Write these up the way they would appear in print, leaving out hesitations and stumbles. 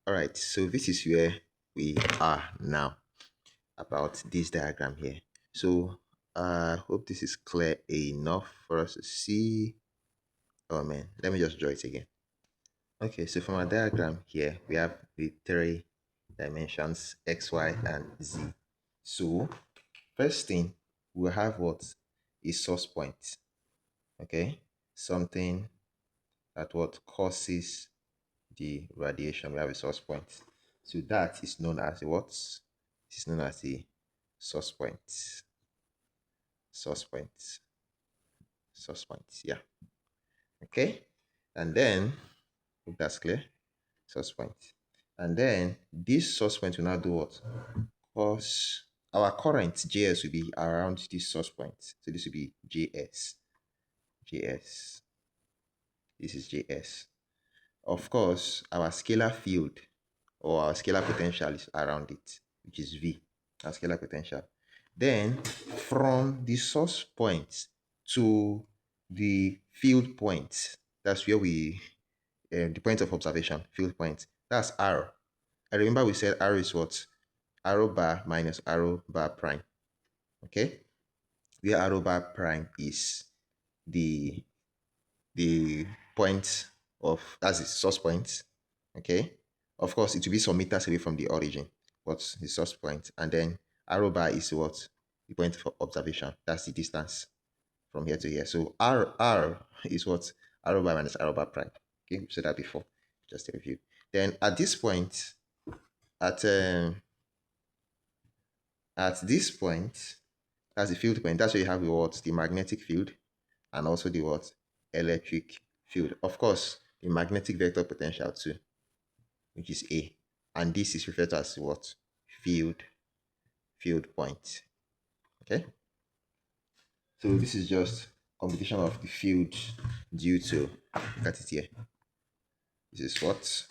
All right, so this is where we are now about this diagram here. So I hope this is clear enough for us to see. Oh man, let me just draw it again. Okay, so from our diagram here, we have the three dimensions x, y, and z. So first thing, we'll have what is source point. Okay, something that what causes the radiation. We have a source point. So that is known as a what? It is known as the source point. Source point. Source point. Yeah. Okay. And then, hope that's clear. Source point. And then this source point will now do what? Because our current JS will be around this source point. So this will be JS. JS. This is JS. Of course, our scalar field or our scalar potential is around it, which is V, our scalar potential. Then from the source point to the field point, that's where we, the point of observation, field point, that's R. I remember we said R is what? Arrow bar minus arrow bar prime. Okay? Where arrow bar prime is the point of, that's the source point. Okay? Of course, it will be some meters away from the origin. What's the source point? And then arrow bar is what? The point of observation. That's the distance from here to here. So R is what? Arrow bar minus arrow bar prime. Okay, we said that before. Just a review. Then at this point, at this point, that's the field point. That's where you have the what? The magnetic field and also the what? Electric field. Of course, the magnetic vector potential too, which is A. And this is referred to as what? Field point. Okay. So this is just computation of the field due to, look at it here. This is what?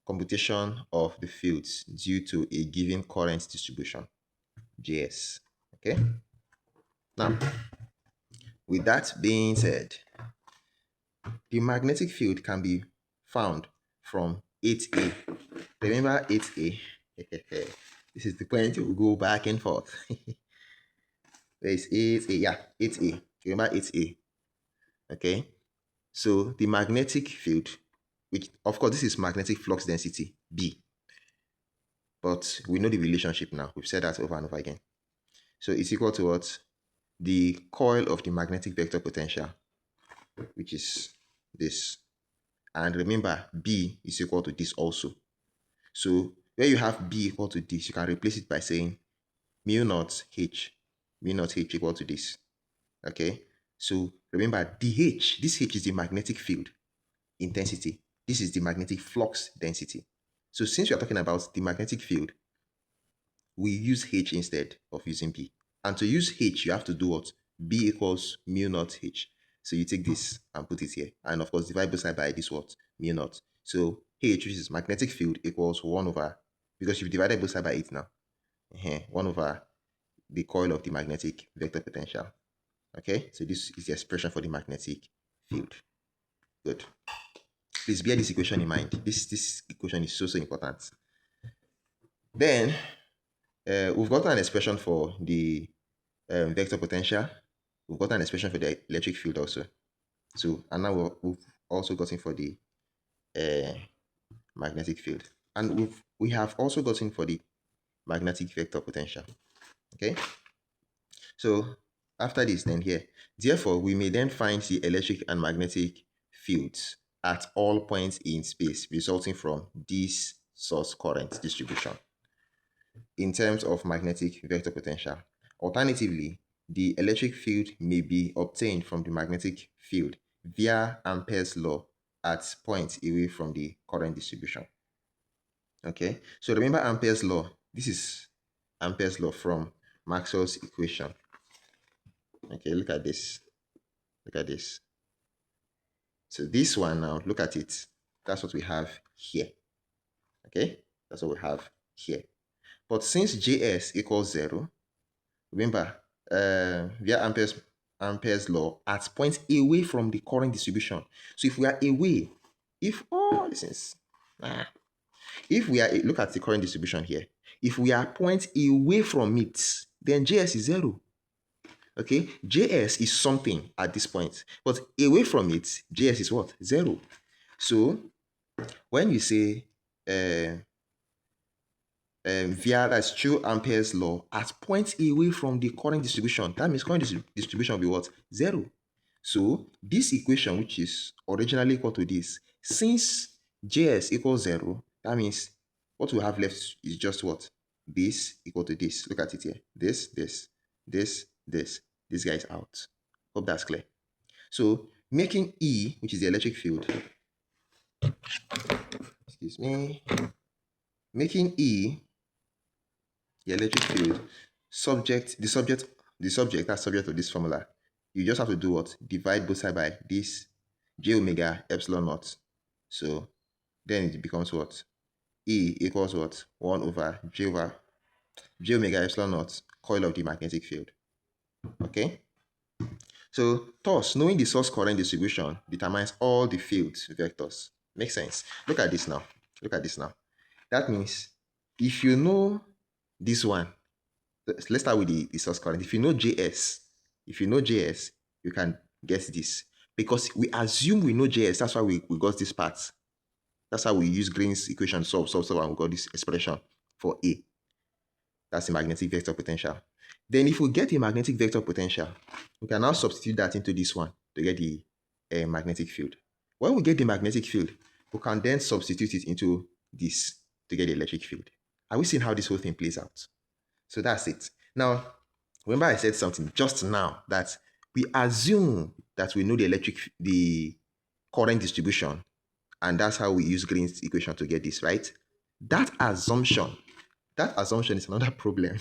Computation of the fields due to a given current distribution, JS. Okay. Now, with that being said, the magnetic field can be found from 8A. Remember 8A? This is the point we go back and forth. There is 8A, yeah, 8A. Remember 8A. Okay. So the magnetic field, which of course this is magnetic flux density, B. But we know the relationship now. We've said that over and over again. So it's equal to what? The coil of the magnetic vector potential, which is this. And remember, B is equal to this also. So where you have B equal to this, you can replace it by saying mu naught H. Mu naught H equal to this. Okay? So remember, DH, this H is the magnetic field intensity. This is the magnetic flux density. So since we are talking about the magnetic field, we use H instead of using B. And to use H, you have to do what? B equals mu naught H. So you take this and put it here. And of course, divide both sides by this what? Mu naught. So H, which is magnetic field, equals 1 over, because you've divided both sides by 8 now. 1 over the coil of the magnetic vector potential. Okay, so this is the expression for the magnetic field. Good. Please bear this equation in mind. This equation is so important. Then we've got an expression for the vector potential. We've got an expression for the electric field also. So, and now we've also gotten for the magnetic field. And we have also gotten for the magnetic vector potential. Okay. So after this, then here, therefore, we may then find the electric and magnetic fields at all points in space resulting from this source current distribution in terms of magnetic vector potential. Alternatively, the electric field may be obtained from the magnetic field via Ampere's law at points away from the current distribution. Okay, so remember Ampere's law. This is Ampere's law from Maxwell's equation. Okay, look at this. Look at this. So this one now, look at it. That's what we have here. Okay, that's what we have here. But since JS equals 0, remember, via Ampere's law, at points away from the current distribution. So if we are away, if all this is, If we are, look at the current distribution here. If we are points away from it, then JS is 0. Okay, JS is something at this point, but away from it, JS is what? 0. So when you say via that's true Ampere's law at points away from the current distribution, that means current distribution will be what? 0. So this equation, which is originally equal to this, since JS equals 0, that means what we have left is just what? This equal to this. Look at it here. This guy is out. Hope that's clear. So making E, which is the electric field, excuse me, making E the electric field the subject that's subject of this formula, you just have to do what? Divide both sides by this j omega epsilon naught. So then it becomes what? E equals what? 1 over j omega epsilon naught coil of the magnetic field. Okay? So thus, knowing the source current distribution determines all the field vectors. Makes sense. Look at this now. That means if you know this one, let's start with the source current. If you know JS, you can get this. Because we assume we know JS, that's why we got this part. That's how we use Green's equation, solve, and we got this expression for A. That's the magnetic vector potential. Then if we get the magnetic vector potential, we can now substitute that into this one to get the magnetic field. When we get the magnetic field, we can then substitute it into this to get the electric field. Are we seeing how this whole thing plays out? So that's it. Now, remember I said something just now that we assume that we know the current distribution, and that's how we use Green's equation to get this, right? That assumption is another problem.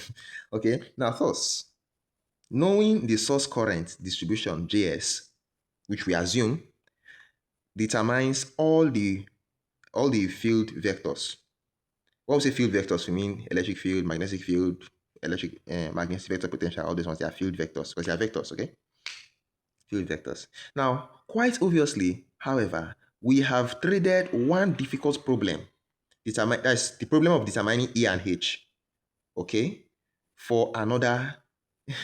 Okay, now thus, knowing the source current distribution JS, which we assume, determines all the field vectors. When we say field vectors, we mean electric field, magnetic field, magnetic vector potential. All these ones, they are field vectors because they are vectors. Okay, field vectors. Now, quite obviously, however, we have traded one difficult problem. That's the problem of determining E and H. Okay, for another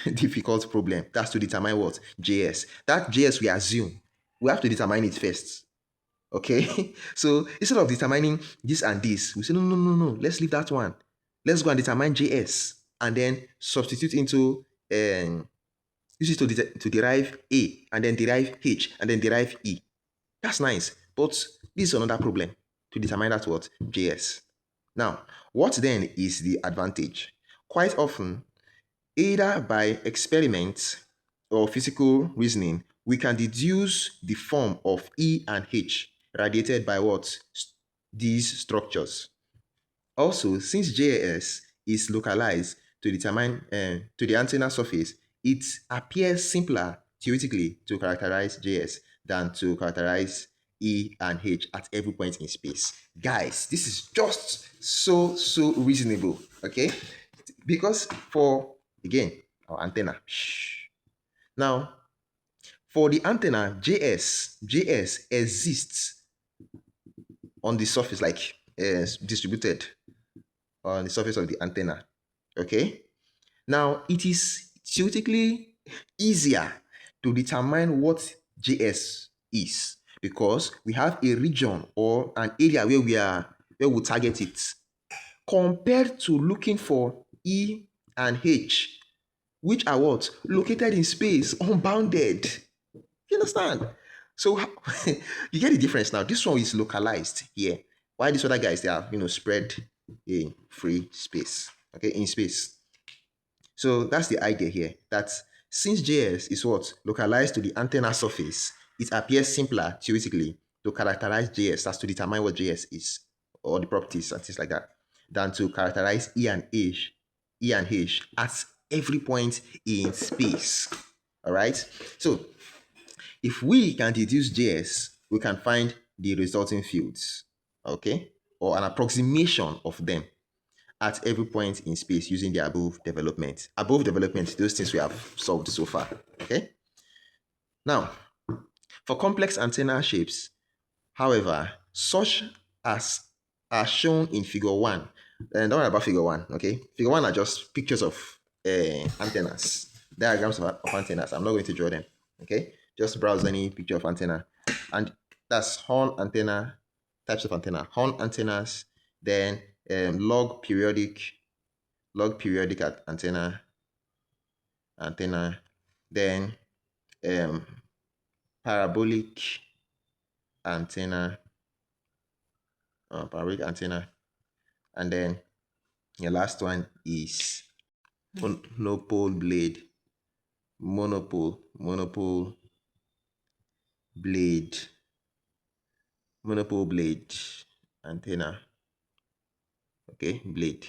difficult problem. That's to determine what? JS. That JS we assume. We have to determine it first. Okay, so instead of determining this and this, we say, no, let's leave that one. Let's go and determine JS and then substitute into, use it to derive A and then derive H and then derive E. That's nice, but this is another problem to determine that what? JS. Now, what then is the advantage? Quite often, either by experiment or physical reasoning, we can deduce the form of E and H radiated by what? These structures. Also, since JS is localized to determine to the antenna surface, it appears simpler theoretically to characterize JS than to characterize E and H at every point in space. Guys, this is just so reasonable, okay? Because for, again, our antenna. Now, for the antenna, JS exists on the surface, like distributed on the surface of the antenna. Okay? Now, it is theoretically easier to determine what JS is because we have a region or an area where we target it, compared to looking for E and H, which are what? Located in space, unbounded. You understand? So you get the difference now. This one is localized here. Why these other guys, they are spread in free space. Okay, in space. So that's the idea here. That since JS is what? Localized to the antenna surface, it appears simpler theoretically to characterize JS, as to determine what JS is, or the properties and things like that, than to characterize E and H at every point in space. All right. So if we can deduce JS, we can find the resulting fields, okay, or an approximation of them at every point in space using the above development. Above development, those things we have solved so far, okay? Now, for complex antenna shapes, however, such as are shown in figure 1. And don't worry about figure 1, okay? Figure 1 are just pictures of antennas, diagrams of antennas. I'm not going to draw them, okay? Just browse any picture of antenna. And that's horn antenna, types of antenna. Horn antennas, then log periodic antenna, then um, parabolic antenna, and then the last one is monopole blade, monopole blade, monopole blade antenna. Okay, blade.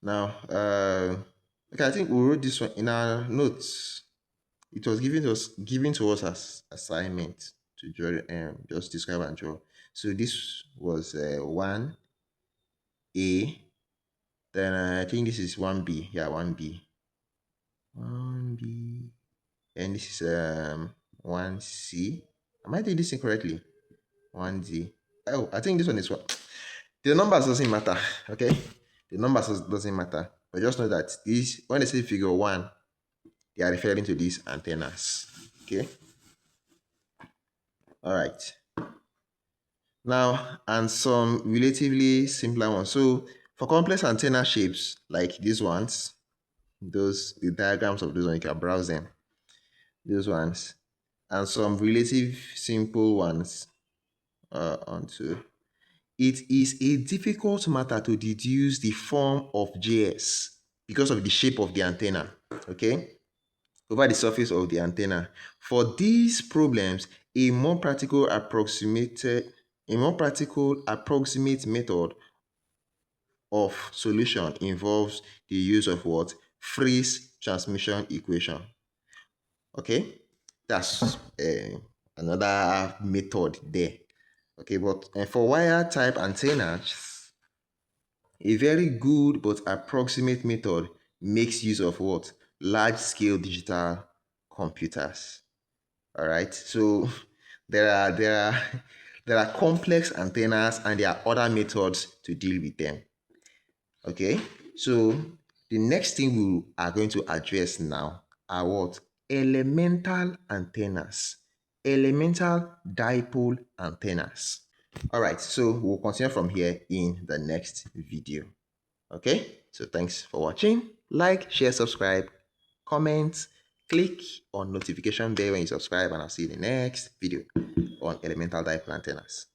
Now, okay, I think we wrote this one in our notes. It was given to us as assignment to draw, just describe and draw. So this was 1A. Then I think this is 1B. Yeah, 1B. 1B. And this is 1C. Am I doing this incorrectly? 1D. Oh, I think this one is what. The numbers doesn't matter, okay? The numbers doesn't matter. But just know that these, when they say figure 1, they are referring to these antennas. Okay. All right. Now, and some relatively simpler ones. So for complex antenna shapes like these ones, the diagrams of those ones, you can browse them. Those ones. And some relative simple ones onto. It is a difficult matter to deduce the form of JS because of the shape of the antenna. Okay. Over the surface of the antenna. For these problems, a more practical approximate method of solution involves the use of what? Friis transmission equation. Okay, that's another method there. Okay, but for wire type antennas, a very good but approximate method makes use of what? Large scale digital computers. All right, so there are there are complex antennas and there are other methods to deal with them. Okay, so the next thing we are going to address now are what? Elemental antennas, elemental dipole antennas. All right, so we'll continue from here in the next video. Okay, so thanks for watching. Like, share, subscribe, comment, click on notification bell when you subscribe, and I'll see you in the next video on elemental dipole antennas.